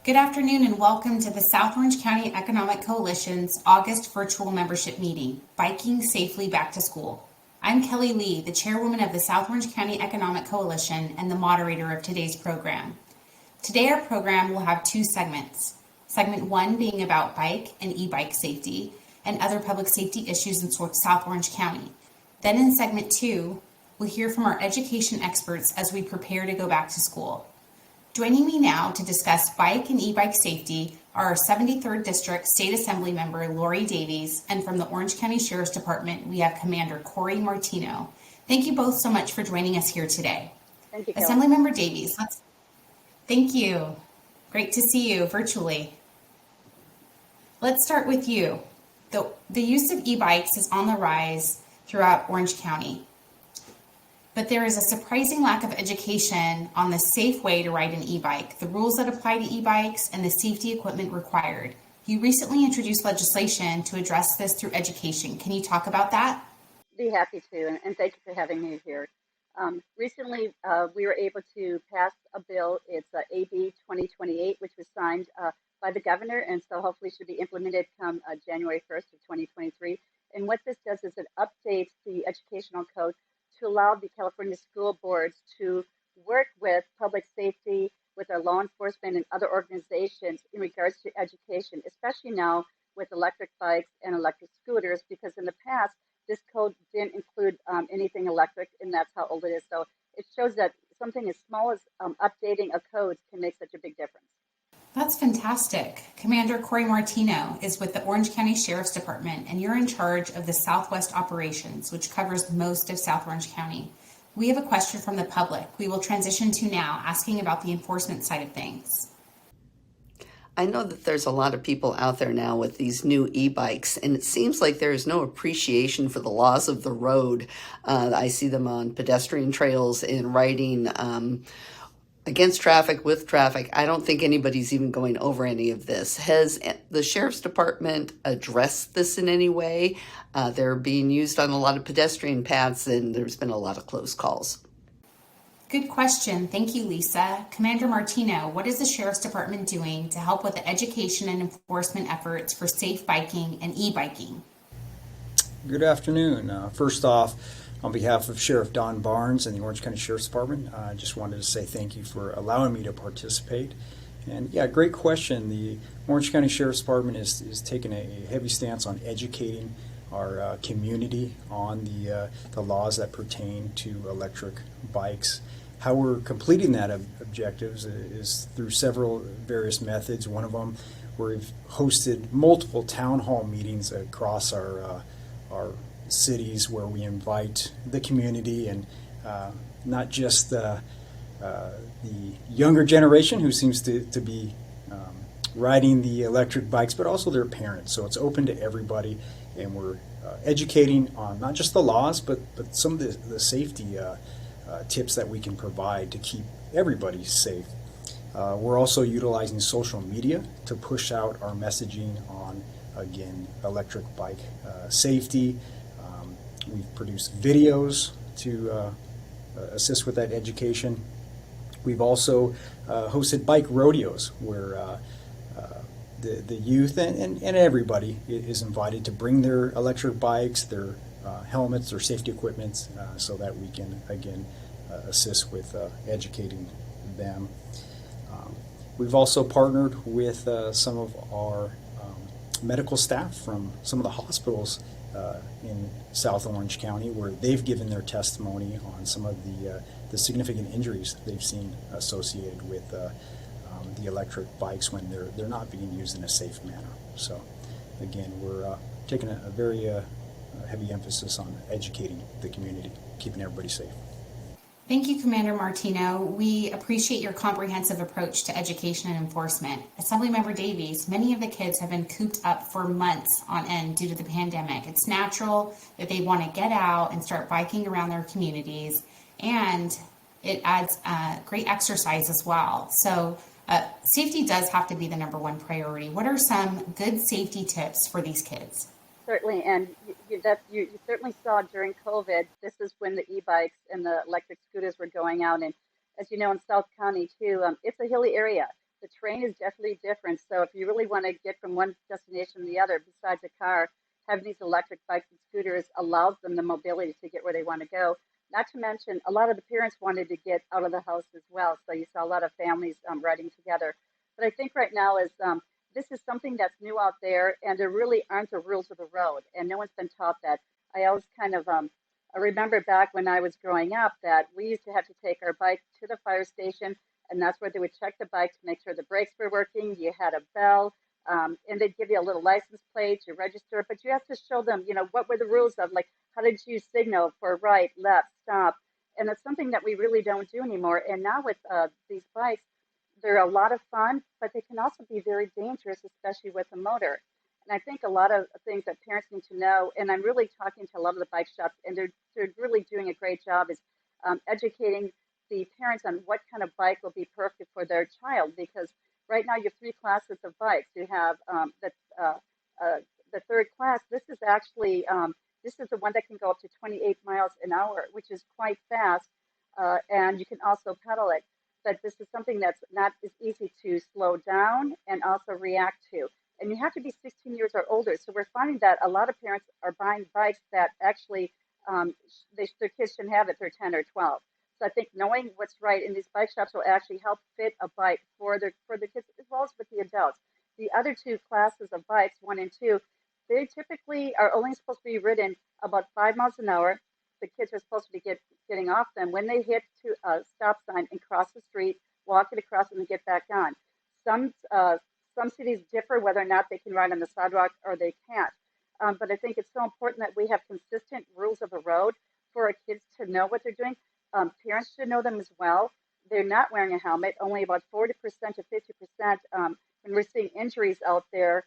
Good afternoon and welcome to the South Orange County Economic Coalition's August virtual membership meeting, Biking Safely Back to School. I'm Kelly Lee, the chairwoman of the South Orange County Economic Coalition and the moderator of today's program. Today our program will have two segments. Segment 1 being about bike and e-bike safety and other public safety issues in South Orange County. Then in segment 2, we'll hear from our education experts as we prepare to go back to school. Joining me now to discuss bike and e-bike safety are our 73rd District State Assembly member Member Davies, and from the Orange County Sheriff's Department we have Commander Corey Martino. Thank you both so much for joining us here today. Thank you, Kelly. Assemblymember Davies, thank you. Great to see you virtually. Let's start with you. The use of e-bikes is on the rise throughout Orange County, but there is a surprising lack of education on the safe way to ride an e-bike, the rules that apply to e-bikes, and the safety equipment required. You recently introduced legislation to address this through education. Can you talk about that? Be happy to, and thank you for having me here. Recently, we were able to pass a bill. It's AB 2028, which was signed by the governor, and so hopefully should be implemented come January 1st of 2023. And what this does is it updates the educational code to allow the California school boards to work with public safety, with our law enforcement and other organizations in regards to education, especially now with electric bikes and electric scooters, because in the past, this code didn't include anything electric, and that's how old it is. So it shows that something as small as updating a code can make such a big difference. That's fantastic. Commander Corey Martino is with the Orange County Sheriff's Department, and you're in charge of the Southwest Operations, which covers most of South Orange County. We have a question from the public we will transition to now, asking about the enforcement side of things. I know that there's a lot of people out there now with these new e-bikes, and it seems like there is no appreciation for the laws of the road. I see them on pedestrian trails and riding against traffic, with traffic. I don't think anybody's even going over any of this. Has the Sheriff's Department addressed this in any way? They're being used on a lot of pedestrian paths, and there's been a lot of close calls. Good question. Thank you, Lisa. Commander Martino, what is the Sheriff's Department doing to help with the education and enforcement efforts for safe biking and e-biking? Good afternoon. First off, on behalf of Sheriff Don Barnes and the Orange County Sheriff's Department, I just wanted to say thank you for allowing me to participate. And yeah, great question. The Orange County Sheriff's Department is taking a heavy stance on educating our community on the laws that pertain to electric bikes. How we're completing that objectives is through several various methods. One of them, we've hosted multiple town hall meetings across our cities where we invite the community and not just the younger generation who seems to be riding the electric bikes, but also their parents. So it's open to everybody, and we're educating on not just the laws, but some of the safety tips that we can provide to keep everybody safe. We're also utilizing social media to push out our messaging on, again, electric bike safety. We've produced videos to assist with that education. We've also hosted bike rodeos where the youth and everybody is invited to bring their electric bikes, their helmets, their safety equipment, so that we can, again, assist with educating them. We've also partnered with some of our medical staff from some of the hospitals in South Orange County, where they've given their testimony on some of the significant injuries they've seen associated with the electric bikes when they're not being used in a safe manner. So again, we're taking a very heavy emphasis on educating the community, keeping everybody safe. Thank you, Commander Martino. We appreciate your comprehensive approach to education and enforcement. Assemblymember Davies, many of the kids have been cooped up for months on end due to the pandemic. It's natural that they want to get out and start biking around their communities, and it adds great exercise as well. So safety does have to be the number one priority. What are some good safety tips for these kids? Certainly, and you certainly saw during COVID, this is when the e-bikes and the electric scooters were going out. And as you know, in South County too, it's a hilly area. The terrain is definitely different. So if you really want to get from one destination to the other, besides a car, having these electric bikes and scooters allows them the mobility to get where they want to go. Not to mention, a lot of the parents wanted to get out of the house as well. So you saw a lot of families riding together. But I think right now is this is something that's new out there, and there really aren't the rules of the road, and no one's been taught that. I always kind of I remember back when I was growing up that we used to have to take our bike to the fire station, and that's where they would check the bike to make sure the brakes were working. You had a bell, and they'd give you a little license plate, you register, but you have to show them, what were the rules of, like, how did you signal for right, left, stop? And it's something that we really don't do anymore. And now with these bikes, they're a lot of fun, but they can also be very dangerous, especially with the motor. And I think a lot of things that parents need to know, and I'm really talking to a lot of the bike shops, and they're really doing a great job, is educating the parents on what kind of bike will be perfect for their child. Because right now you have three classes of bikes. You have the third class. This is actually this is the one that can go up to 28 miles an hour, which is quite fast, and you can also pedal it. But this is something that's not as easy to slow down and also react to. And you have to be 16 years or older. So we're finding that a lot of parents are buying bikes that actually their kids shouldn't have if they're 10 or 12. So I think knowing what's right in these bike shops will actually help fit a bike for the kids as well as with the adults. The other two classes of bikes, 1 and 2, they typically are only supposed to be ridden about 5 miles an hour. The kids are supposed to be getting off them when they hit to a stop sign and cross the street, walk it across, and then get back on. Some cities differ whether or not they can ride on the sidewalk or they can't. But I think it's so important that we have consistent rules of the road for our kids to know what they're doing. Parents should know them as well. They're not wearing a helmet. Only about 40% to 50%, when we're seeing injuries out there,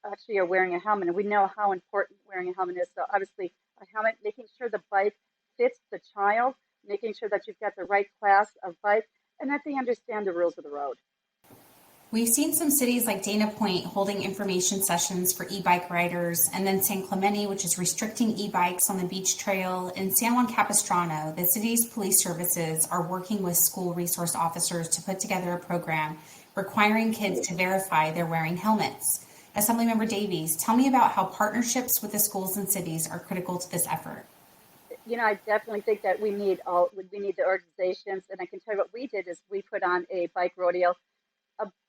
actually are wearing a helmet. And we know how important wearing a helmet is. So obviously, a helmet, making sure the bike fits the child, making sure that you've got the right class of bike, and that they understand the rules of the road. We've seen some cities like Dana Point holding information sessions for e-bike riders, and then San Clemente, which is restricting e-bikes on the beach trail. In San Juan Capistrano, the city's police services are working with school resource officers to put together a program requiring kids to verify they're wearing helmets. Assemblymember Davies, tell me about how partnerships with the schools and cities are critical to this effort. I definitely think that we need the organizations, and I can tell you what we did is we put on a bike rodeo,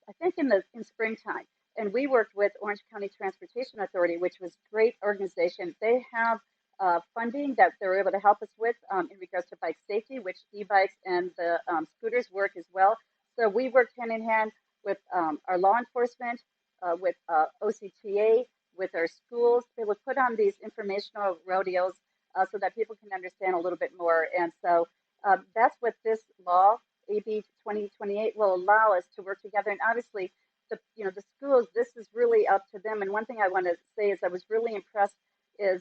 I think in springtime, and we worked with Orange County Transportation Authority, which was a great organization. They have funding that they're able to help us with in regards to bike safety, which e-bikes and the scooters work as well. So we worked hand in hand with our law enforcement, with OCTA, with our schools. They would put on these informational rodeos so that people can understand a little bit more. And so that's what this law, AB 2028, will allow us to work together. And obviously, the schools, this is really up to them. And one thing I want to say is I was really impressed is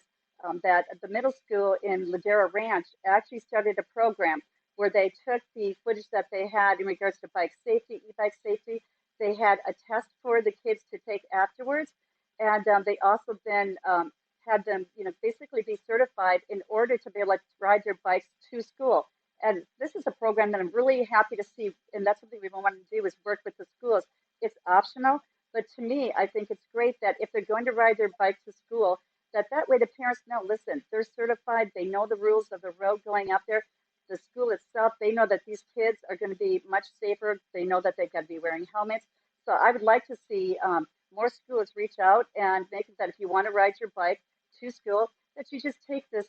that the middle school in Ladera Ranch actually started a program where they took the footage that they had in regards to bike safety, e-bike safety. They had a test for the kids to take afterwards, and they also then had them, basically be certified in order to be able to ride their bikes to school. And this is a program that I'm really happy to see, and that's something we've been wanting to do is work with the schools. It's optional, but to me, I think it's great that if they're going to ride their bike to school, that way the parents know, listen, they're certified, they know the rules of the road going up there. The school itself, they know that these kids are going to be much safer. They know that they've got to be wearing helmets. So I would like to see more schools reach out and make it that if you want to ride your bike to school, that you just take this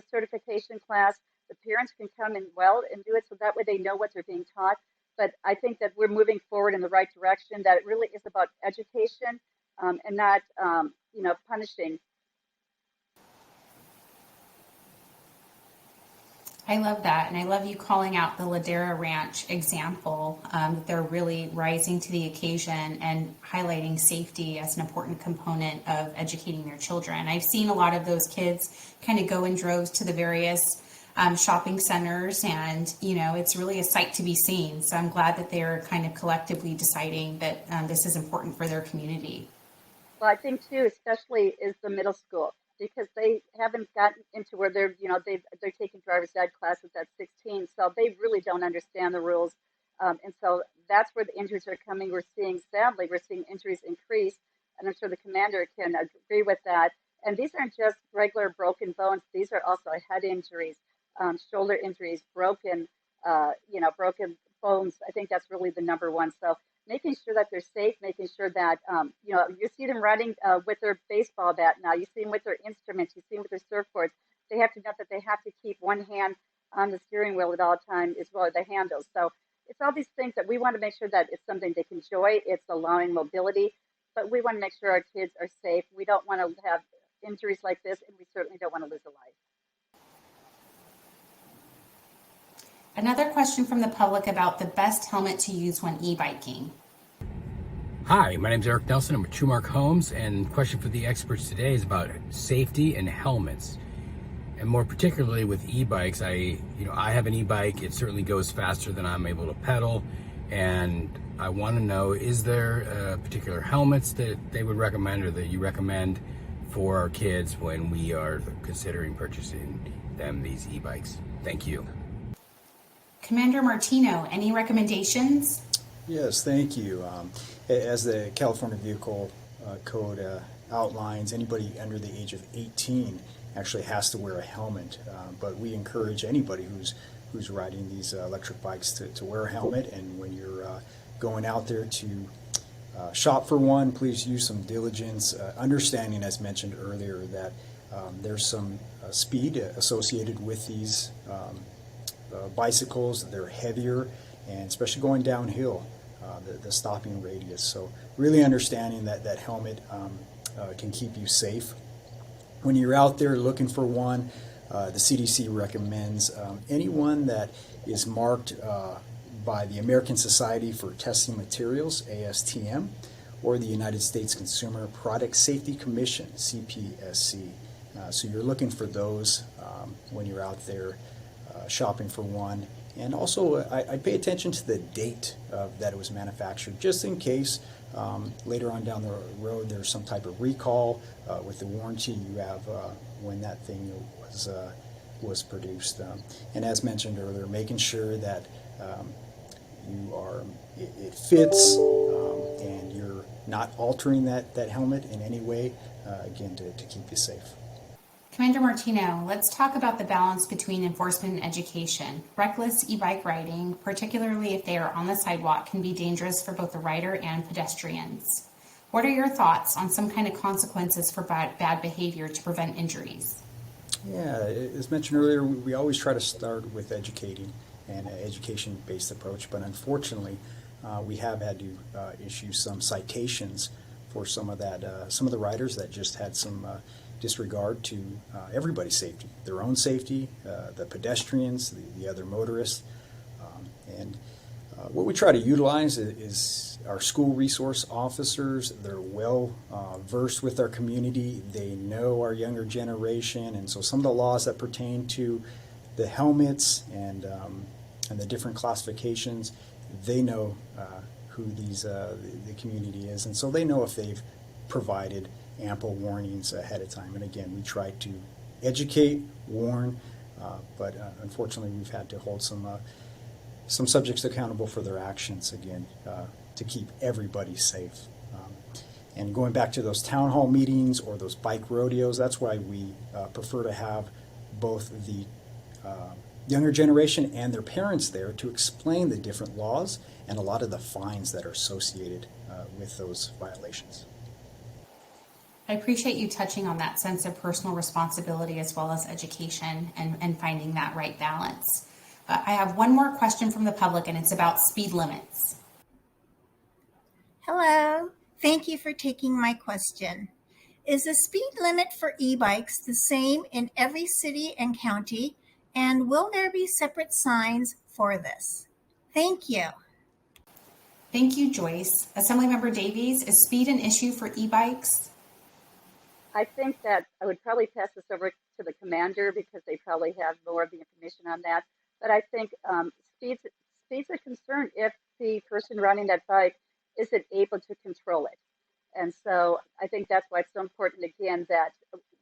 certification class. The parents can come in and do it, so that way they know what they're being taught. But I think that we're moving forward in the right direction, that it really is about education and not, punishing. I love that, and I love you calling out the Ladera Ranch example, that they're really rising to the occasion and highlighting safety as an important component of educating their children. I've seen a lot of those kids kind of go in droves to the various shopping centers, and it's really a sight to be seen. So I'm glad that they're kind of collectively deciding that this is important for their community. Well, I think too, especially is the middle school, because they haven't gotten into where they're taking driver's ed classes at 16, so they really don't understand the rules. And so that's where the injuries are coming. Sadly, we're seeing injuries increase, and I'm sure the commander can agree with that. And these aren't just regular broken bones. These are also head injuries, shoulder injuries, broken bones. I think that's really the number one. So making sure that they're safe, making sure that, you see them running with their baseball bat now, you see them with their instruments, you see them with their surfboards. They have to know that they have to keep one hand on the steering wheel at all times as well as the handles. So it's all these things that we want to make sure that it's something they can enjoy. It's allowing mobility, but we want to make sure our kids are safe. We don't want to have injuries like this, and we certainly don't want to lose a life. Another question from the public about the best helmet to use when e-biking. Hi, my name is Eric Nelson. I'm with Trumark Homes, and the question for the experts today is about safety and helmets. And more particularly with e-bikes, I have an e-bike. It certainly goes faster than I'm able to pedal, and I want to know, is there particular helmets that they would recommend or that you recommend for our kids when we are considering purchasing them these e-bikes? Thank you. Commander Martino, any recommendations? Yes, thank you. As the California Vehicle Code outlines, anybody under the age of 18 actually has to wear a helmet. But we encourage anybody who's riding these electric bikes to wear a helmet. And when you're going out there to shop for one, please use some diligence, understanding, as mentioned earlier, that there's some speed associated with these bicycles. They're heavier, and especially going downhill, the stopping radius. So really understanding that helmet can keep you safe. When you're out there looking for one, the CDC recommends anyone that is marked by the American Society for Testing Materials, ASTM, or the United States Consumer Product Safety Commission, CPSC. So you're looking for those when you're out there shopping for one. And also, I pay attention to the date that it was manufactured, just in case later on down the road there's some type of recall with the warranty you have when that thing was produced. And as mentioned earlier, making sure that it fits and you're not altering that helmet in any way, again, to keep you safe. Commander Martino, let's talk about the balance between enforcement and education. Reckless e-bike riding, particularly if they are on the sidewalk, can be dangerous for both the rider and pedestrians. What are your thoughts on some kind of consequences for bad behavior to prevent injuries? Yeah, as mentioned earlier, we always try to start with educating and an education-based approach, but unfortunately, we have had to issue some citations for some of the riders that just had some disregard to everybody's safety, their own safety, the pedestrians, the other motorists. And what we try to utilize is our school resource officers. They're well versed with our community. They know our younger generation. And so some of the laws that pertain to the helmets and the different classifications, they know who the community is. And so they know if they've provided ample warnings ahead of time. And again, we try to educate, warn, but unfortunately we've had to hold some subjects accountable for their actions, again, to keep everybody safe. And going back to those town hall meetings or those bike rodeos, that's why we prefer to have both the younger generation and their parents there to explain the different laws and a lot of the fines that are associated with those violations. I appreciate you touching on that sense of personal responsibility as well as education and finding that right balance. I have one more question from the public, and it's about speed limits. Hello, thank you for taking my question. Is the speed limit for e-bikes the same in every city and county, and will there be separate signs for this? Thank you. Thank you, Joyce. Assemblymember Davies, is speed an issue for e-bikes? I think that I would probably pass this over to the commander because they probably have more of the information on that. But I think speed's a concern if the person running that bike isn't able to control it. And so I think that's why it's so important, again, that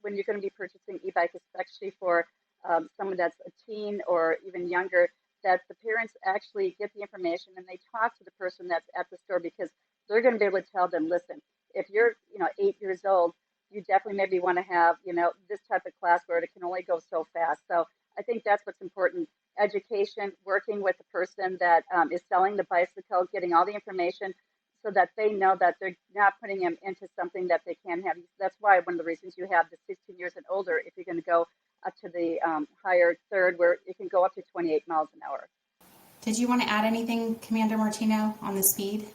when you're going to be purchasing e-bike, especially for someone that's a teen or even younger, that the parents actually get the information and they talk to the person that's at the store, because they're going to be able to tell them, listen, if you're 8 years old, you definitely maybe want to have this type of class where it can only go so fast. So I think that's what's important: education, working with the person that is selling the bicycle, getting all the information so that they know that they're not putting them into something that they can't have. That's why one of the reasons you have the 16 years and older, if you're going to go up to the higher third, where it can go up to 28 miles an hour. Did you want to add anything, Commander Martino, on the speed?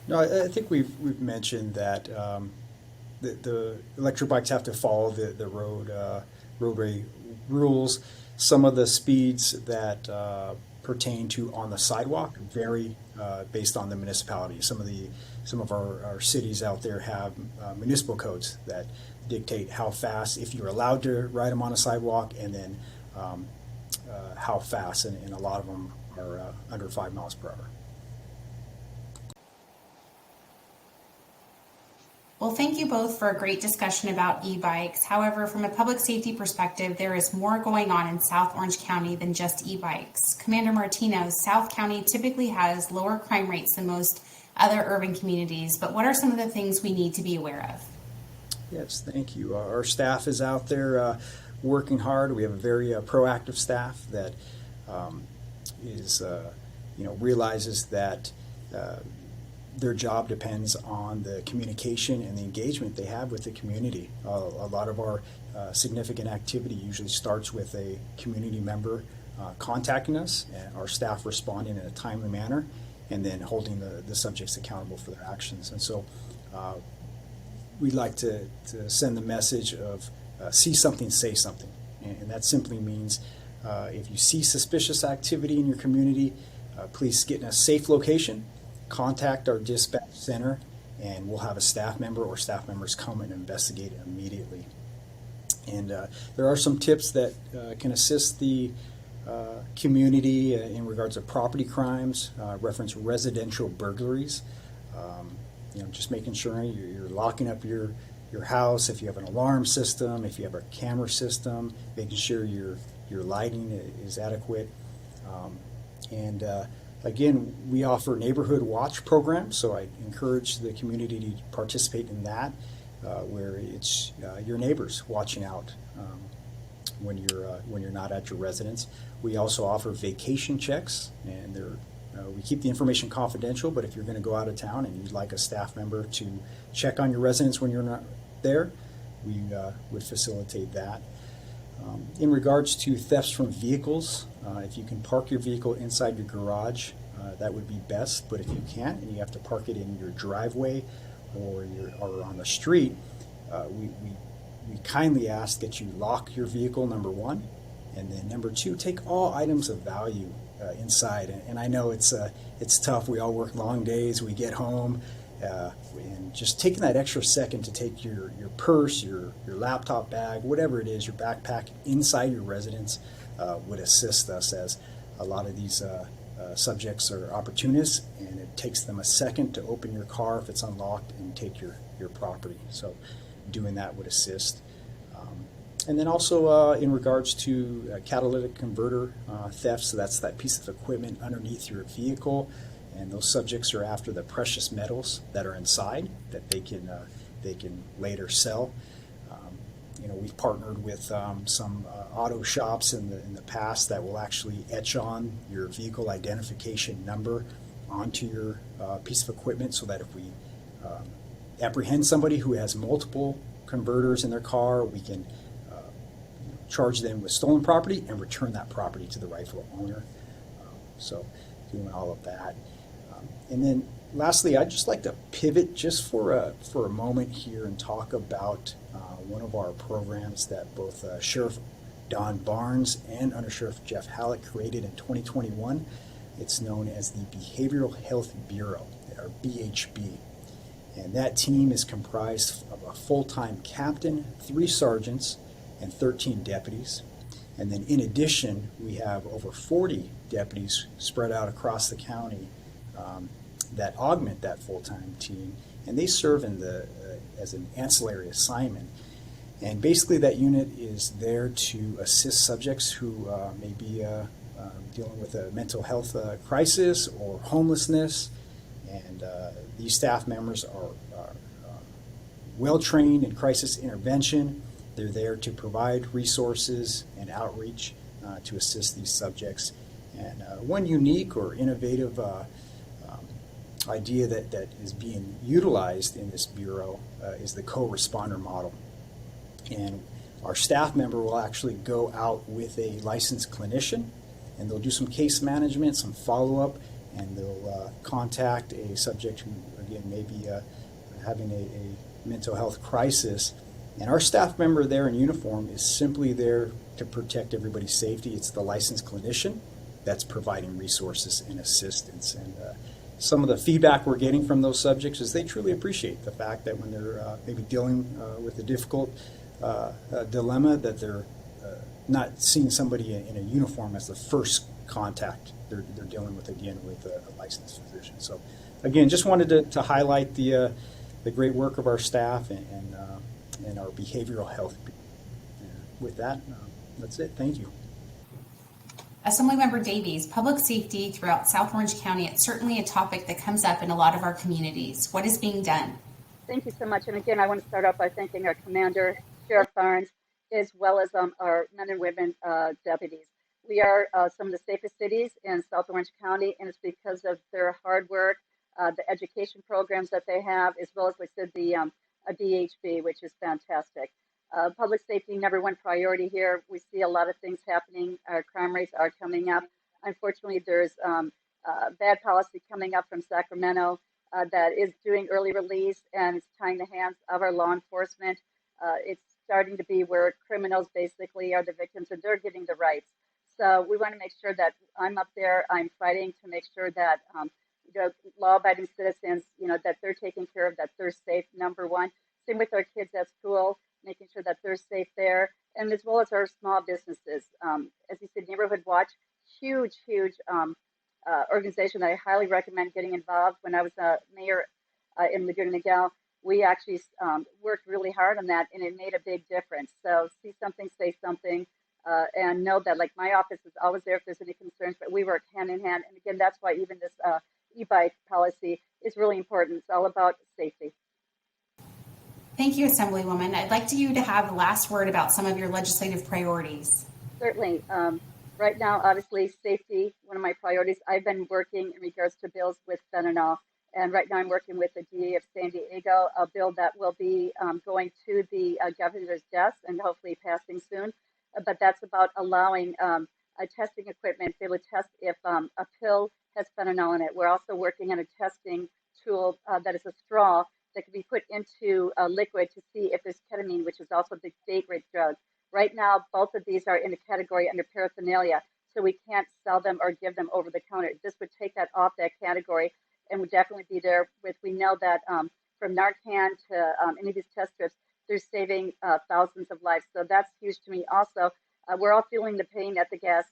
No, I think we've mentioned that the electric bikes have to follow the roadway rules. Some of the speeds that pertain to on the sidewalk vary based on the municipality. Some of our cities out there have municipal codes that dictate how fast, if you're allowed to ride them on a sidewalk, and then how fast, and a lot of them are under 5 miles per hour. Well, thank you both for a great discussion about e-bikes. However, from a public safety perspective, there is more going on in South Orange County than just e-bikes. Commander Martino, South County typically has lower crime rates than most other urban communities, but what are some of the things we need to be aware of? Yes, thank you. Our staff is out there working hard. We have a very proactive staff that is realizes that their job depends on the communication and the engagement they have with the community. A lot of our significant activity usually starts with a community member contacting us, and our staff responding in a timely manner, and then holding the subjects accountable for their actions. And so we'd like to send the message of see something, say something. And that simply means if you see suspicious activity in your community, please get in a safe location, contact our dispatch center, and we'll have a staff member or staff members come and investigate it immediately. And there are some tips that can assist the community in regards to property crimes, reference residential burglaries. Just making sure you're locking up your house, if you have an alarm system, if you have a camera system, making sure your lighting is adequate. Again, we offer neighborhood watch programs, so I encourage the community to participate in that, where it's your neighbors watching out when you're not at your residence. We also offer vacation checks, and we keep the information confidential, but if you're going to go out of town and you'd like a staff member to check on your residence when you're not there, we would facilitate that. In regards to thefts from vehicles, if you can park your vehicle inside your garage, that would be best. But if you can't and you have to park it in your driveway or on the street, we kindly ask that you lock your vehicle, number one, and then number two, take all items of value inside. And I know it's tough. We all work long days. We get home, and just taking that extra second to take your purse, your laptop bag, whatever it is, your backpack inside your residence would assist us, as a lot of these subjects are opportunists, and it takes them a second to open your car if it's unlocked and take your property. So doing that would assist. And then also in regards to catalytic converter theft, so that's that piece of equipment underneath your vehicle, and those subjects are after the precious metals that are inside that they can later sell. We've partnered with some auto shops in the past that will actually etch on your vehicle identification number onto your piece of equipment, so that if we apprehend somebody who has multiple converters in their car, we can charge them with stolen property and return that property to the rightful owner. So doing all of that. And then lastly, I'd just like to pivot just for a moment here and talk about one of our programs that both Sheriff Don Barnes and Under Sheriff Jeff Halleck created in 2021. It's known as the Behavioral Health Bureau, or BHB. And that team is comprised of a full-time captain, 3 sergeants, and 13 deputies. And then in addition, we have over 40 deputies spread out across the county that augment that full-time team, and they serve as an ancillary assignment. And basically that unit is there to assist subjects who may be dealing with a mental health crisis or homelessness. And these staff members are well trained in crisis intervention. They're there to provide resources and outreach to assist these subjects. And one unique or innovative idea that is being utilized in this bureau is the co-responder model. And our staff member will actually go out with a licensed clinician, and they'll do some case management, some follow-up, and they'll contact a subject who, again, may be having a mental health crisis. And our staff member there in uniform is simply there to protect everybody's safety. It's the licensed clinician that's providing resources and assistance. And some of the feedback we're getting from those subjects is they truly appreciate the fact that when they're maybe dealing with a difficult dilemma, that they're not seeing somebody in a uniform as the first contact they're dealing with, again, with a licensed physician. So, again, just wanted to highlight the great work of our staff and our behavioral health. With that, that's it. Thank you. Assemblymember Davies, public safety throughout South Orange County, it's certainly a topic that comes up in a lot of our communities. What is being done? Thank you so much. And again, I want to start off by thanking our commander, Sheriff Barnes, as well as our men and women deputies. We are some of the safest cities in South Orange County, and it's because of their hard work, the education programs that they have, as well as we said, the DHB, which is fantastic. Public safety, number one priority here. We see a lot of things happening. Our crime rates are coming up. Unfortunately, there's bad policy coming up from Sacramento that is doing early release, and it's tying the hands of our law enforcement. It's starting to be where criminals basically are the victims and they're getting the rights. So we want to make sure that I'm up there, I'm fighting to make sure that law-abiding citizens, that they're taken care of, that they're safe, number one. Same with our kids at school, making sure that they're safe there, and as well as our small businesses. As you said, Neighborhood Watch, huge organization that I highly recommend getting involved. When I was a mayor in Laguna Niguel, we actually worked really hard on that, and it made a big difference. So see something, say something, and know that, like, my office is always there if there's any concerns, but we work hand in hand. And again, that's why even this e-bike policy is really important. It's all about safety. Thank you, Assemblywoman. I'd like you to have the last word about some of your legislative priorities. Certainly. Right now, obviously, safety, one of my priorities. I've been working in regards to bills with fentanyl, and right now I'm working with the DA of San Diego, a bill that will be going to the governor's desk and hopefully passing soon. But that's about allowing a testing equipment to be able to test if a pill has fentanyl in it. We're also working on a testing tool that is a straw that can be put into a liquid to see if there's ketamine, which is also the date-rape drug. Right now, both of these are in a category under paraphernalia, so we can't sell them or give them over the counter. This would take that off that category and would definitely be there with, we know that from Narcan to any of these test strips, they're saving thousands of lives. So that's huge to me. Also, we're all feeling the pain at the gas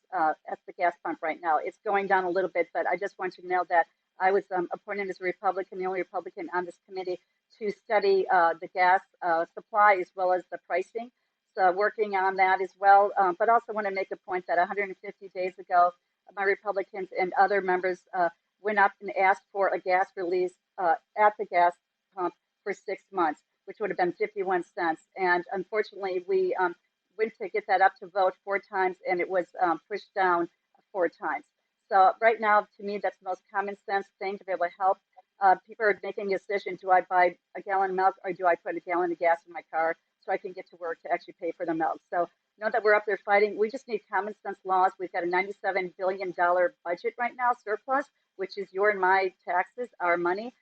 pump right now. It's going down a little bit, but I just want you to know that I was appointed as a Republican, the only Republican on this committee, to study the gas supply as well as the pricing. So working on that as well, but also want to make a point that 150 days ago, my Republicans and other members went up and asked for a gas release at the gas pump for 6 months, which would have been 51 cents. And unfortunately, we went to get that up to vote 4 times, and it was pushed down 4 times. So right now, to me, that's the most common sense thing to be able to help. People are making a decision: do I buy a gallon of milk or do I put a gallon of gas in my car so I can get to work to actually pay for the milk? So know that we're up there fighting. We just need common sense laws. We've got a $97 billion budget right now, surplus, which is your and my taxes, our money.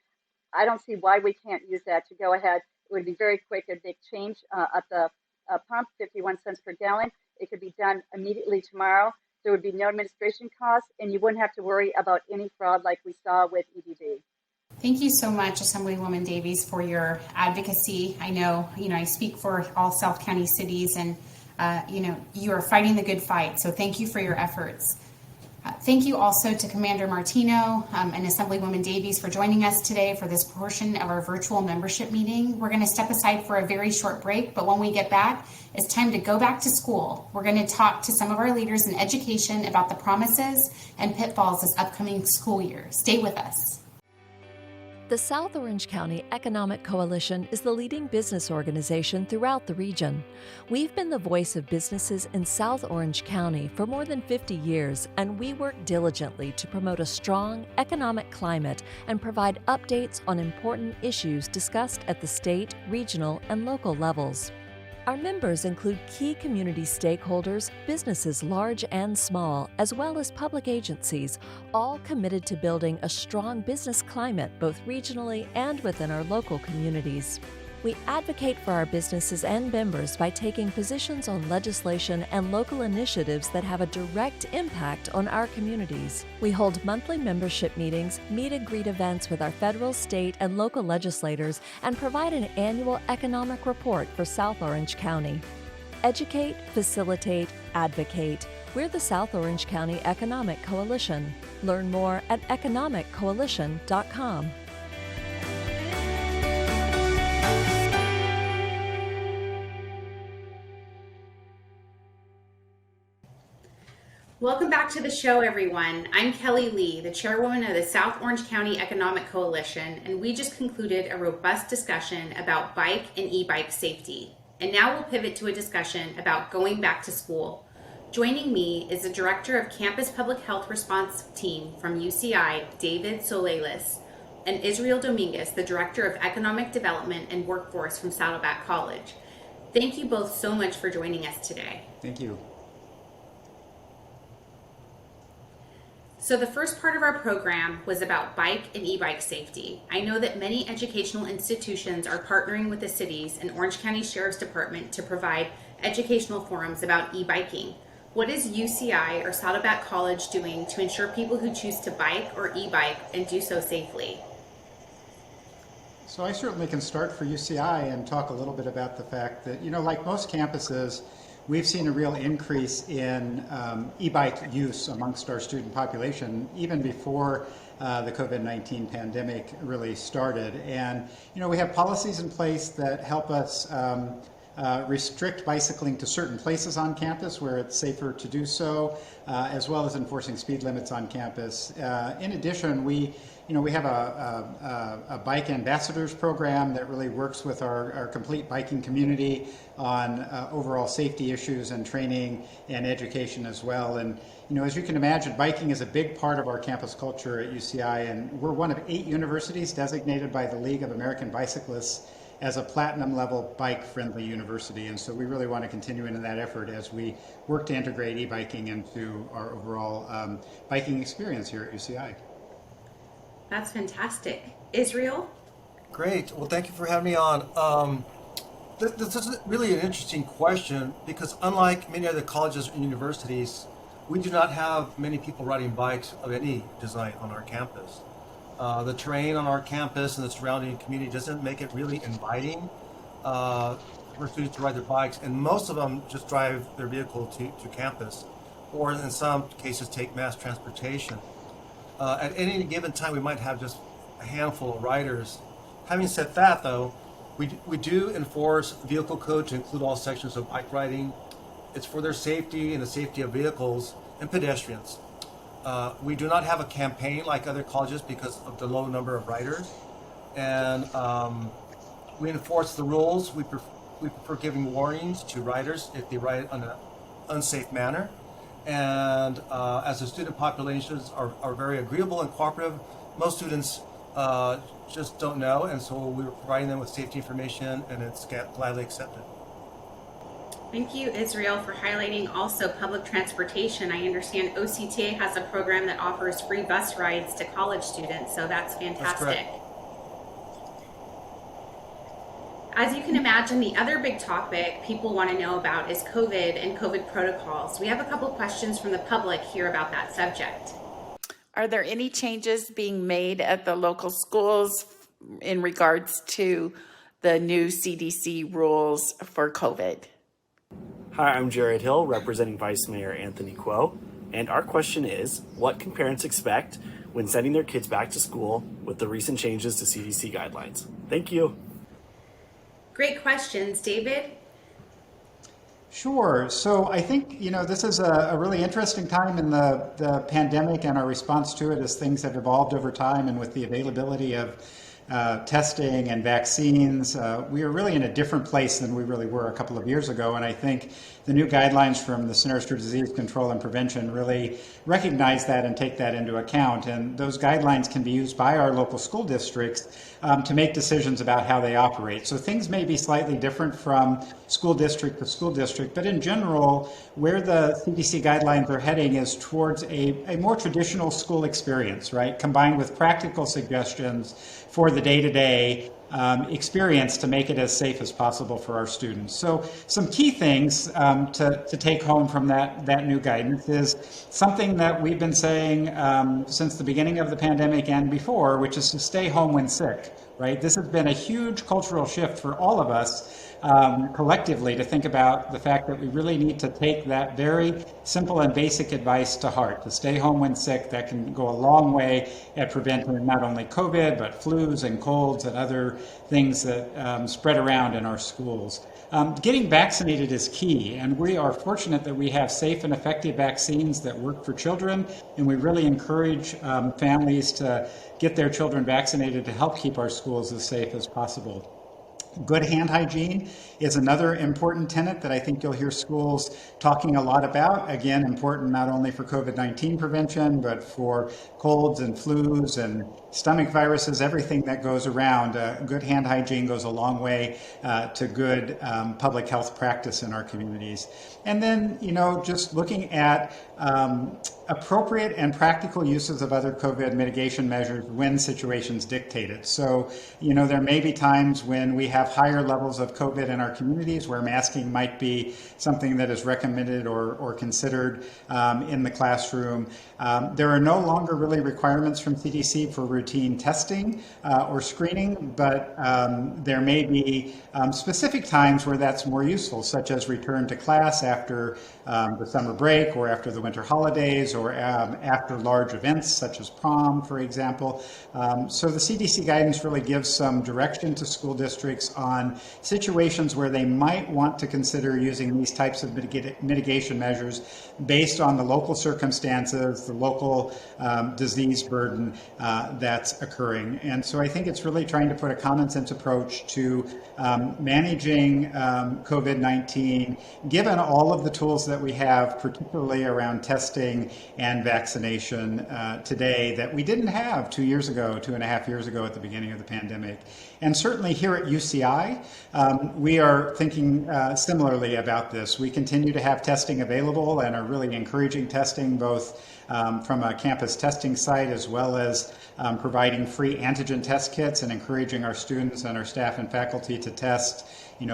I don't see why we can't use that to go ahead. It would be very quick, a big change at the pump, 51 cents per gallon. It could be done immediately tomorrow. There would be no administration costs, and you wouldn't have to worry about any fraud like we saw with EDD. Thank you so much, Assemblywoman Davies, for your advocacy. I know, I speak for all South County cities, and, you are fighting the good fight. So thank you for your efforts. Thank you also to Commander Martino and Assemblywoman Davies for joining us today for this portion of our virtual membership meeting. We're going to step aside for a very short break, but when we get back, it's time to go back to school. We're going to talk to some of our leaders in education about the promises and pitfalls this upcoming school year. Stay with us. The South Orange County Economic Coalition is the leading business organization throughout the region. We've been the voice of businesses in South Orange County for more than 50 years, and we work diligently to promote a strong economic climate and provide updates on important issues discussed at the state, regional, and local levels. Our members include key community stakeholders, businesses large and small, as well as public agencies, all committed to building a strong business climate both regionally and within our local communities. We advocate for our businesses and members by taking positions on legislation and local initiatives that have a direct impact on our communities. We hold monthly membership meetings, meet and greet events with our federal, state, and local legislators, and provide an annual economic report for South Orange County. Educate, facilitate, advocate. We're the South Orange County Economic Coalition. Learn more at economiccoalition.com. Welcome back to the show, everyone. I'm Kelly Lee, the chairwoman of the South Orange County Economic Coalition, and we just concluded a robust discussion about bike and e-bike safety. And now we'll pivot to a discussion about going back to school. Joining me is the Director of Campus Public Health Response Team from UCI, David Solelis, and Israel Dominguez, the Director of Economic Development and Workforce from Saddleback College. Thank you both so much for joining us today. Thank you. So the first part of our program was about bike and e-bike safety. I know that many educational institutions are partnering with the cities and Orange County Sheriff's Department to provide educational forums about e-biking. What is UCI or Saddleback College doing to ensure people who choose to bike or e-bike and do so safely? So I certainly can start for UCI and talk a little bit about the fact that, like most campuses, we've seen a real increase in e-bike use amongst our student population even before the COVID-19 pandemic really started. And, we have policies in place that help us restrict bicycling to certain places on campus where it's safer to do so, as well as enforcing speed limits on campus. In addition, we have a bike ambassadors program that really works with our complete biking community on overall safety issues and training and education as well. And as you can imagine, biking is a big part of our campus culture at UCI, and we're one of 8 universities designated by the League of American Bicyclists as a platinum level bike-friendly university. And so we really want to continue in that effort as we work to integrate e-biking into our overall biking experience here at UCI. That's fantastic. Israel? Great. Well, thank you for having me on. This is really an interesting question because unlike many other colleges and universities, we do not have many people riding bikes of any design on our campus. The terrain on our campus and the surrounding community doesn't make it really inviting for students to ride their bikes, and most of them just drive their vehicle to campus, or in some cases take mass transportation. At any given time, we might have just a handful of riders. Having said that, though, we do enforce vehicle code to include all sections of bike riding. It's for their safety and the safety of vehicles and pedestrians. We do not have a campaign like other colleges because of the low number of riders. And we enforce the rules. We prefer giving warnings to riders if they ride in an unsafe manner. And as the student populations are very agreeable and cooperative, most students just don't know, and so we're providing them with safety information, and it's gladly accepted. Thank you, Israel, for highlighting also public transportation. I understand OCTA has a program that offers free bus rides to college students, so that's fantastic. That's correct. As you can imagine, the other big topic people want to know about is COVID and COVID protocols. We have a couple questions from the public here about that subject. Are there any changes being made at the local schools in regards to the new CDC rules for COVID? Hi, I'm Jared Hill, representing Vice Mayor Anthony Kuo. And our question is, what can parents expect when sending their kids back to school with the recent changes to CDC guidelines? Thank you. Great questions, David. Sure. So I think, this is a really interesting time in the pandemic and our response to it as things have evolved over time, and with the availability of testing and vaccines, we are really in a different place than we really were a couple of years ago. And I think the new guidelines from the Centers for Disease Control and Prevention really recognize that and take that into account. And those guidelines can be used by our local school districts to make decisions about how they operate. So things may be slightly different from school district to school district, but in general, where the CDC guidelines are heading is towards a more traditional school experience, right? Combined with practical suggestions for the day-to-day experience to make it as safe as possible for our students. So some key things to take home from that new guidance is something that we've been saying since the beginning of the pandemic and before, which is to stay home when sick, right? This has been a huge cultural shift for all of us collectively to think about the fact that we really need to take that very simple and basic advice to heart, to stay home when sick. That can go a long way at preventing not only COVID, but flus and colds and other things that spread around in our schools. Getting vaccinated is key, and we are fortunate that we have safe and effective vaccines that work for children, and we really encourage families to get their children vaccinated to help keep our schools as safe as possible. Good hand hygiene is another important tenet that I think you'll hear schools talking a lot about. Again, important not only for COVID-19 prevention, but for colds and flus and stomach viruses, everything that goes around. Good hand hygiene goes a long way to good public health practice in our communities. And then, just looking at appropriate and practical uses of other COVID mitigation measures when situations dictate it. So, there may be times when we have higher levels of COVID in our communities where masking might be something that is recommended or considered in the classroom. There are no longer really requirements from CDC for routine testing or screening, but there may be specific times where that's more useful, such as return to class after the summer break or after the winter holidays or after large events such as prom, for example. So the CDC guidance really gives some direction to school districts on situations where they might want to consider using these types of mitigation measures based on the local circumstances, the local disease burden that's occurring. And so I think it's really trying to put a common sense approach to managing COVID-19, given all of the tools that we have, particularly around testing and vaccination today that we didn't have 2 years ago, 2.5 years ago at the beginning of the pandemic. And certainly here at UCI, we are thinking similarly about this. We continue to have testing available and are really encouraging testing both from a campus testing site as well as providing free antigen test kits and encouraging our students and our staff and faculty to test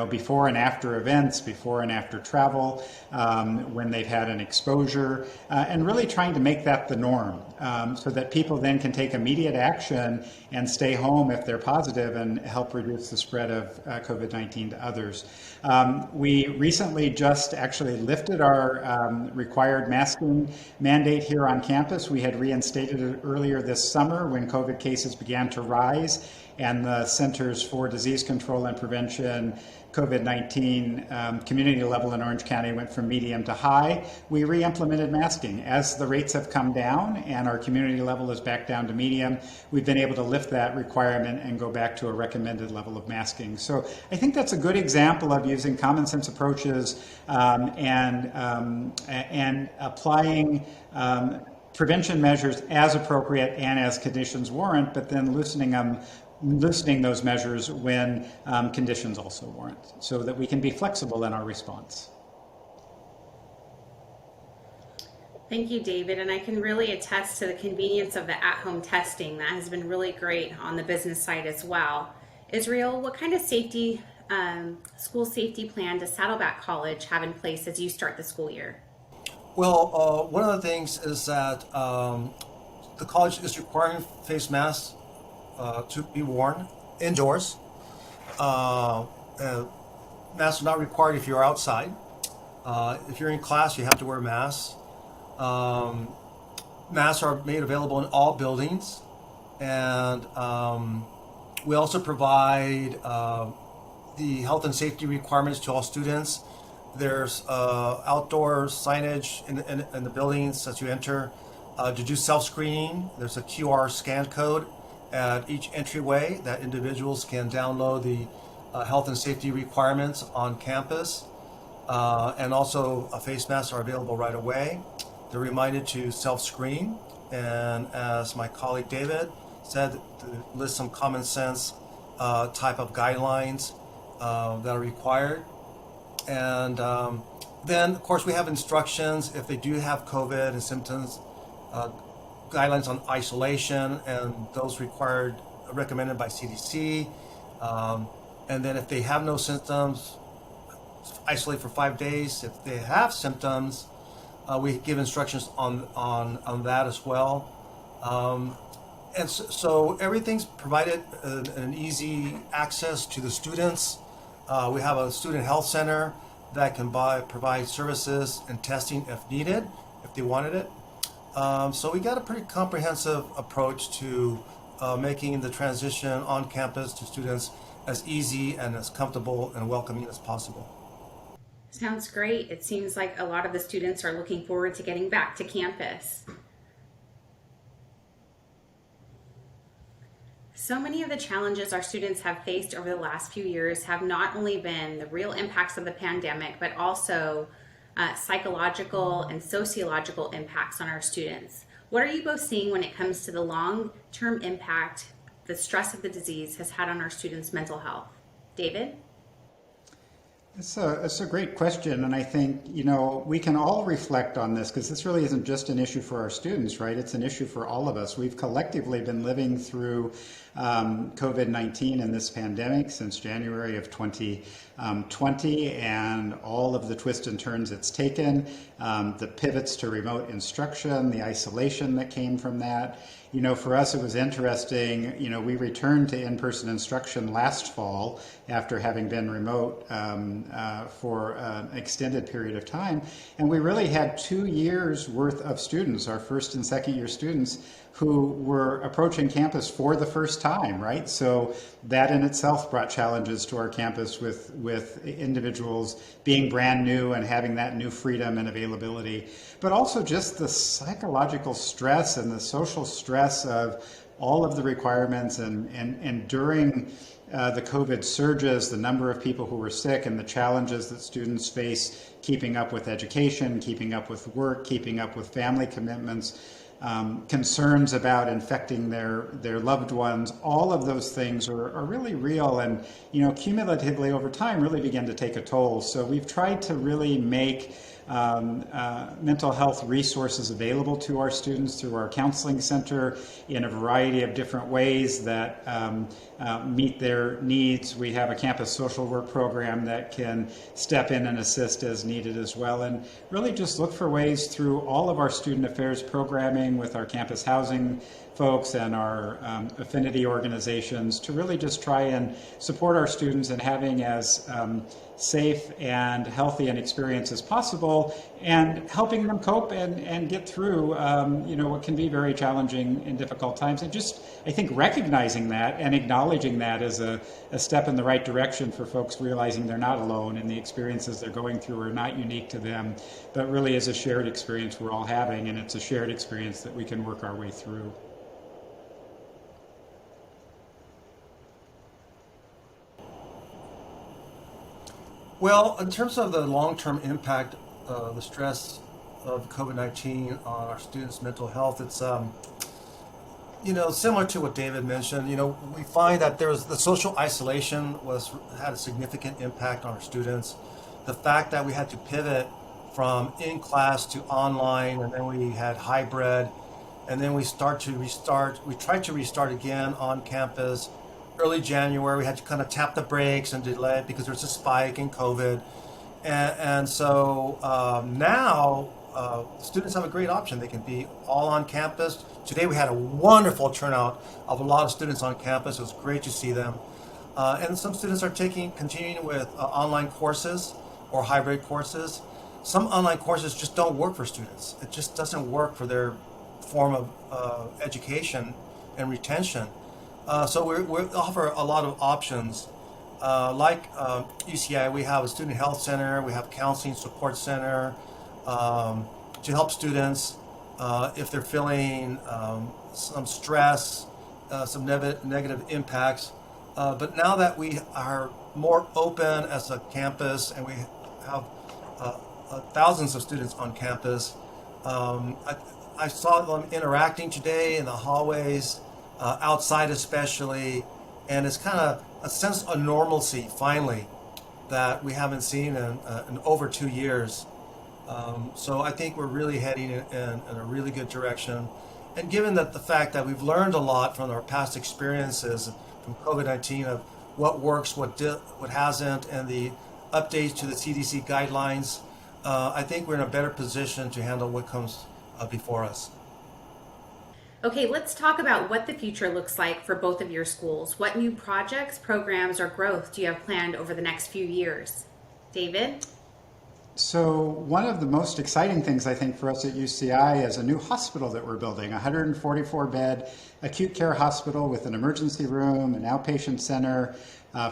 before and after events, before and after travel, when they've had an exposure, and really trying to make that the norm so that people then can take immediate action and stay home if they're positive and help reduce the spread of COVID-19 to others. We recently just actually lifted our required masking mandate here on campus. We had reinstated it earlier this summer when COVID cases began to rise, and the Centers for Disease Control and Prevention COVID-19 community level in Orange County went from medium to high. We re-implemented masking. As the rates have come down and our community level is back down to medium, we've been able to lift that requirement and go back to a recommended level of masking. So I think that's a good example of using common sense approaches and applying prevention measures as appropriate and as conditions warrant, but then loosening those measures when conditions also warrant, so that we can be flexible in our response. Thank you, David. And I can really attest to the convenience of the at-home testing. That has been really great on the business side as well. Israel, what kind of school safety plan does Saddleback College have in place as you start the school year? Well, one of the things is that the college is requiring face masks to be worn indoors. Masks are not required if you're outside. If you're in class, you have to wear masks. Masks are made available in all buildings, and we also provide the health and safety requirements to all students. There's outdoor signage in the buildings as you enter. To do self-screening, there's a QR scan code at each entryway that individuals can download the health and safety requirements on campus. And also face masks are available right away. They're reminded to self-screen. And as my colleague David said, to list some common sense type of guidelines that are required. And then, of course, we have instructions if they do have COVID and symptoms, guidelines on isolation, and those recommended by CDC. And then if they have no symptoms, isolate for 5 days. If they have symptoms, we give instructions on that as well. And so everything's provided an easy access to the students. We have a student health center that can provide services and testing if needed, if they wanted it. So we got a pretty comprehensive approach to making the transition on campus to students as easy and as comfortable and welcoming as possible. Sounds great. It seems like a lot of the students are looking forward to getting back to campus. So many of the challenges our students have faced over the last few years have not only been the real impacts of the pandemic, but also psychological and sociological impacts on our students. What are you both seeing when it comes to the long-term impact the stress of the disease has had on our students' mental health? David? It's a great question, and I think, we can all reflect on this because this really isn't just an issue for our students, right? It's an issue for all of us. We've collectively been living through COVID-19 and this pandemic since January of 2020, and all of the twists and turns it's taken, the pivots to remote instruction, the isolation that came from that. For us, it was interesting. We returned to in-person instruction last fall after having been remote for an extended period of time. And we really had 2 years worth of students, our first and second year students, who were approaching campus for the first time, right? So that in itself brought challenges to our campus with individuals being brand new and having that new freedom and availability, but also just the psychological stress and the social stress of all of the requirements and during the COVID surges, the number of people who were sick and the challenges that students face keeping up with education, keeping up with work, keeping up with family commitments, concerns about infecting their loved ones. All of those things are really real and, cumulatively over time really begin to take a toll. So we've tried to really make mental health resources available to our students through our counseling center in a variety of different ways that meet their needs. We have a campus social work program that can step in and assist as needed as well, and really just look for ways through all of our student affairs programming with our campus housing folks and our affinity organizations to really just try and support our students in having as safe and healthy an experience as possible, and helping them cope and get through what can be very challenging and difficult times. And just, I think, recognizing that and acknowledging that as a step in the right direction for folks realizing they're not alone and the experiences they're going through are not unique to them, but really is a shared experience we're all having, and it's a shared experience that we can work our way through. Well, in terms of the long-term impact, the stress of COVID-19 on our students' mental health, it's similar to what David mentioned. We find that the social isolation had a significant impact on our students. The fact that we had to pivot from in-class to online, and then we had hybrid, and then we tried to restart again on campus. Early January, we had to kind of tap the brakes and delay because there was a spike in COVID. And so now students have a great option. They can be all on campus. Today we had a wonderful turnout of a lot of students on campus. It was great to see them. And some students are continuing with online courses or hybrid courses. some online courses just don't work for students. It just doesn't work for their form of education and retention. So we offer a lot of options. Like UCI, we have a student health center, we have counseling support center to help students if they're feeling some stress, some negative impacts. But now that we are more open as a campus and we have thousands of students on campus, I saw them interacting today in the hallways, outside especially, and it's kind of a sense of normalcy finally that we haven't seen in over 2 years. So I think we're really heading in a really good direction. And given that the fact that we've learned a lot from our past experiences from COVID-19 of what works, what hasn't, and the updates to the CDC guidelines, I think we're in a better position to handle what comes before us. Okay, let's talk about what the future looks like for both of your schools. What new projects, programs, or growth do you have planned over the next few years? David? So one of the most exciting things I think for us at UCI is a new hospital that we're building, a 144-bed acute care hospital with an emergency room, an outpatient center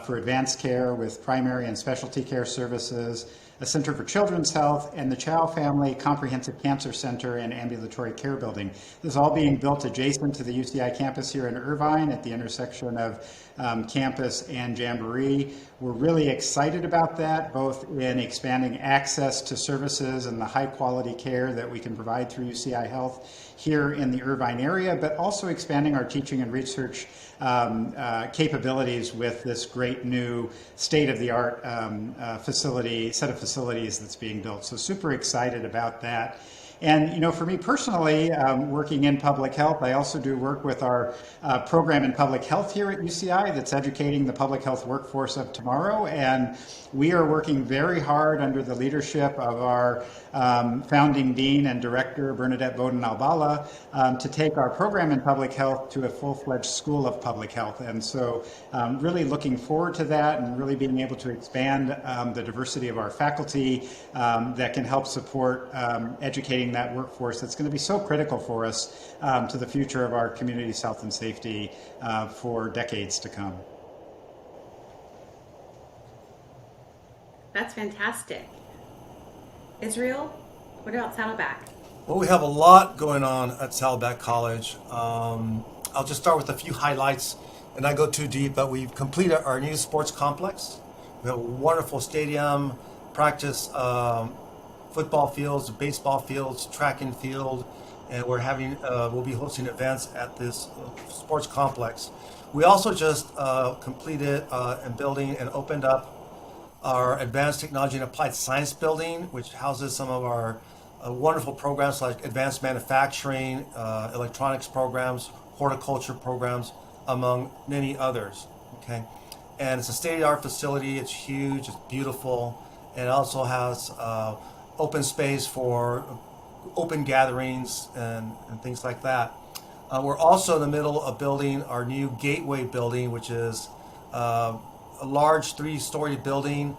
for advanced care with primary and specialty care services, a Center for Children's Health, and the Chow Family Comprehensive Cancer Center and Ambulatory Care Building. This is all being built adjacent to the UCI campus here in Irvine at the intersection of campus and Jamboree. We're really excited about that, both in expanding access to services and the high quality care that we can provide through UCI Health here in the Irvine area, but also expanding our teaching and research capabilities with this great new state-of-the-art set of facilities that's being built. So super excited about that. And, you know, for me personally, working in public health, I also do work with our program in public health here at UCI that's educating the public health workforce of tomorrow. And we are working very hard under the leadership of our founding dean and director, Bernadette Bowden-Albala, to take our program in public health to a full-fledged school of public health. And so really looking forward to that and really being able to expand the diversity of our faculty that can help support educating that workforce that's going to be so critical for us to the future of our community's health and safety for decades to come. That's fantastic. Israel, what about Saddleback? Well, we have a lot going on at Saddleback College. I'll just start with a few highlights and not go too deep, but we've completed our new sports complex. We have a wonderful stadium, practice football fields, baseball fields, track and field, and we'll be hosting events at this sports complex. We also just completed and building and opened up our Advanced Technology and Applied Science building, which houses some of our wonderful programs like advanced manufacturing, electronics programs, horticulture programs, among many others. Okay, and it's a state-of-the-art facility. It's huge, it's beautiful, and it also has open space for open gatherings and things like that. We're also in the middle of building our new Gateway building, which is a large 3-story building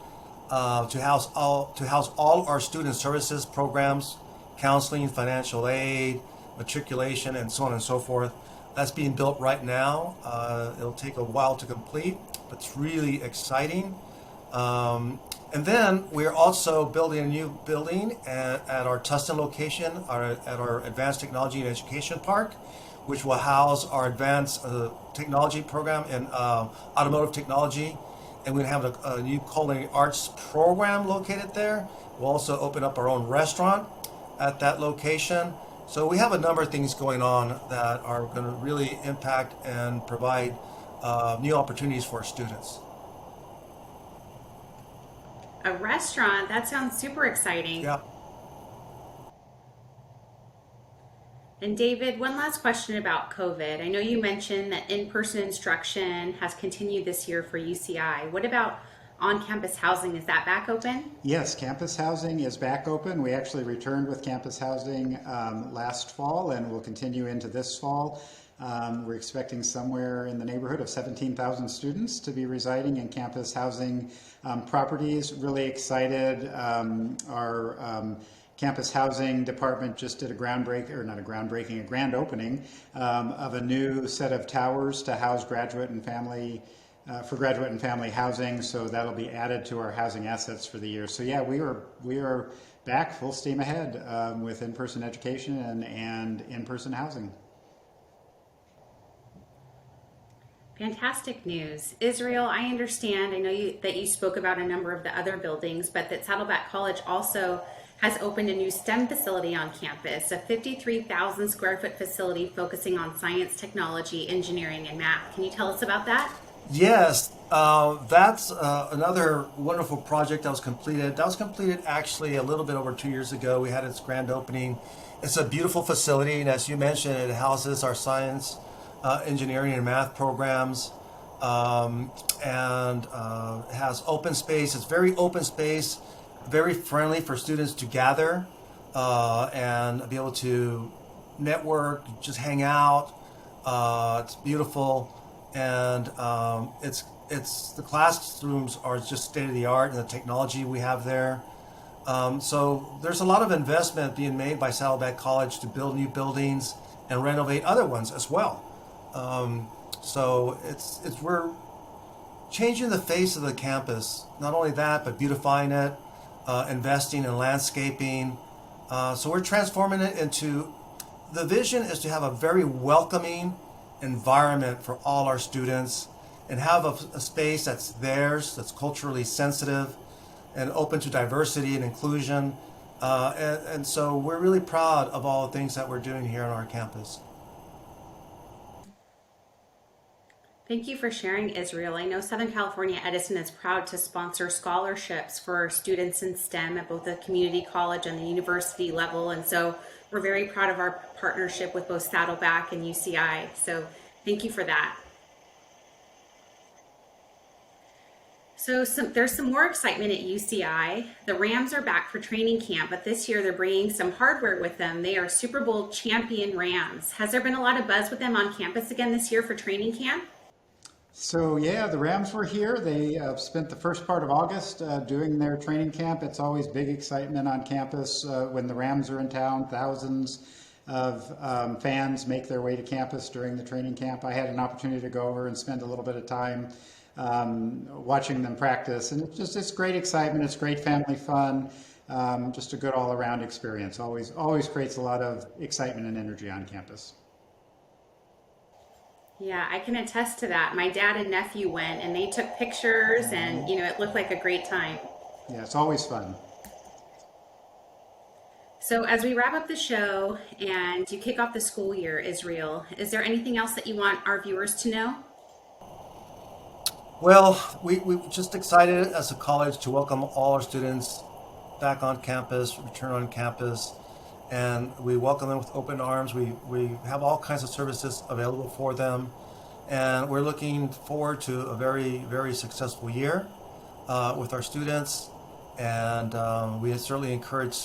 to house all our student services programs, counseling, financial aid, matriculation, and so on and so forth. That's being built right now. It'll take a while to complete, but it's really exciting. And then we're also building a new building at our Tustin location, at our Advanced Technology and Education Park, which will house our advanced technology program in automotive technology. And we have a new culinary arts program located there. We'll also open up our own restaurant at that location. So we have a number of things going on that are going to really impact and provide new opportunities for our students. A restaurant? That sounds super exciting. Yeah. And David, one last question about COVID. I know you mentioned that in-person instruction has continued this year for UCI. What about on-campus housing? Is that back open? Yes, campus housing is back open. We actually returned with campus housing last fall and will continue into this fall. We're expecting somewhere in the neighborhood of 17,000 students to be residing in campus housing properties. Really excited. Our campus housing department just did a grand opening of a new set of towers to house graduate and family housing. So that'll be added to our housing assets for the year. So yeah, we are back full steam ahead with in-person education and in-person housing. Fantastic news. Israel, I understand, I know that you spoke about a number of the other buildings, but that Saddleback College also has opened a new STEM facility on campus, a 53,000 square foot facility focusing on science, technology, engineering, and math. Can you tell us about that? Yes, that's another wonderful project that was completed. That was completed actually a little bit over 2 years ago. We had its grand opening. It's a beautiful facility, and as you mentioned, it houses our science, engineering, and math programs, and has open space. It's very open space, very friendly for students to gather and be able to network, just hang out. It's beautiful, and it's the classrooms are just state of the art, and the technology we have there. So there's a lot of investment being made by Saddleback College to build new buildings and renovate other ones as well. So we're changing the face of the campus. Not only that, but beautifying it, investing in landscaping. So we're transforming it into, the vision is to have a very welcoming environment for all our students and have a space that's theirs, that's culturally sensitive and open to diversity and inclusion. And so we're really proud of all the things that we're doing here on our campus. Thank you for sharing, Israel. I know Southern California Edison is proud to sponsor scholarships for students in STEM at both the community college and the university level. And so we're very proud of our partnership with both Saddleback and UCI. So thank you for that. So there's some more excitement at UCI. The Rams are back for training camp, but this year they're bringing some hardware with them. They are Super Bowl champion Rams. Has there been a lot of buzz with them on campus again this year for training camp? So yeah, the Rams were here. They spent the first part of August doing their training camp. It's always big excitement on campus when the Rams are in town. Thousands of fans make their way to campus during the training camp. I had an opportunity to go over and spend a little bit of time watching them practice, and it's great excitement. It's great family fun. Just a good all-around experience. Always creates a lot of excitement and energy on campus. Yeah, I can attest to that. My dad and nephew went and they took pictures and, it looked like a great time. Yeah, it's always fun. So as we wrap up the show and you kick off the school year, Israel, is there anything else that you want our viewers to know? Well, we're just excited as a college to welcome all our students back on campus, return on campus, and we welcome them with open arms. We have all kinds of services available for them, and we're looking forward to a very, very successful year with our students, and we certainly encourage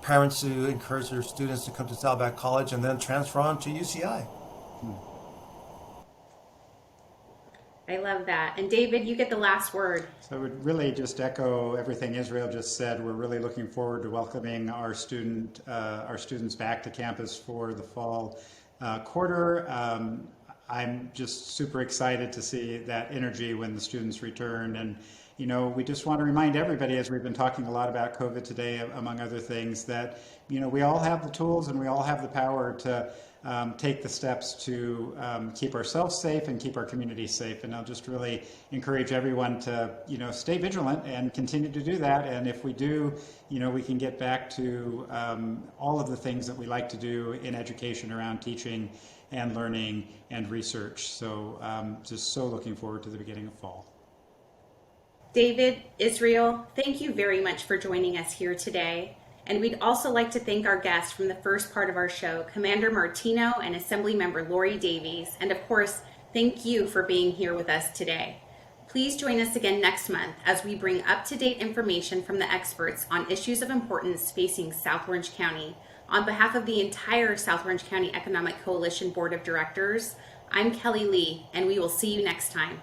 parents to encourage their students to come to Saddleback College and then transfer on to UCI. I love that. And David, you get the last word. So I would really just echo everything Israel just said. We're really looking forward to welcoming our students back to campus for the fall quarter. I'm just super excited to see that energy when the students return. And, we just want to remind everybody, as we've been talking a lot about COVID today, among other things, that, we all have the tools and we all have the power to take the steps to keep ourselves safe and keep our community safe. And I'll just really encourage everyone to, stay vigilant and continue to do that. And if we do, we can get back to all of the things that we like to do in education around teaching and learning and research. So just so looking forward to the beginning of fall. David, Israel, thank you very much for joining us here today. And we'd also like to thank our guests from the first part of our show, Commander Martino and Assemblymember Lori Davies. And of course, thank you for being here with us today. Please join us again next month as we bring up-to-date information from the experts on issues of importance facing South Orange County. On behalf of the entire South Orange County Economic Coalition Board of Directors, I'm Kelly Lee, and we will see you next time.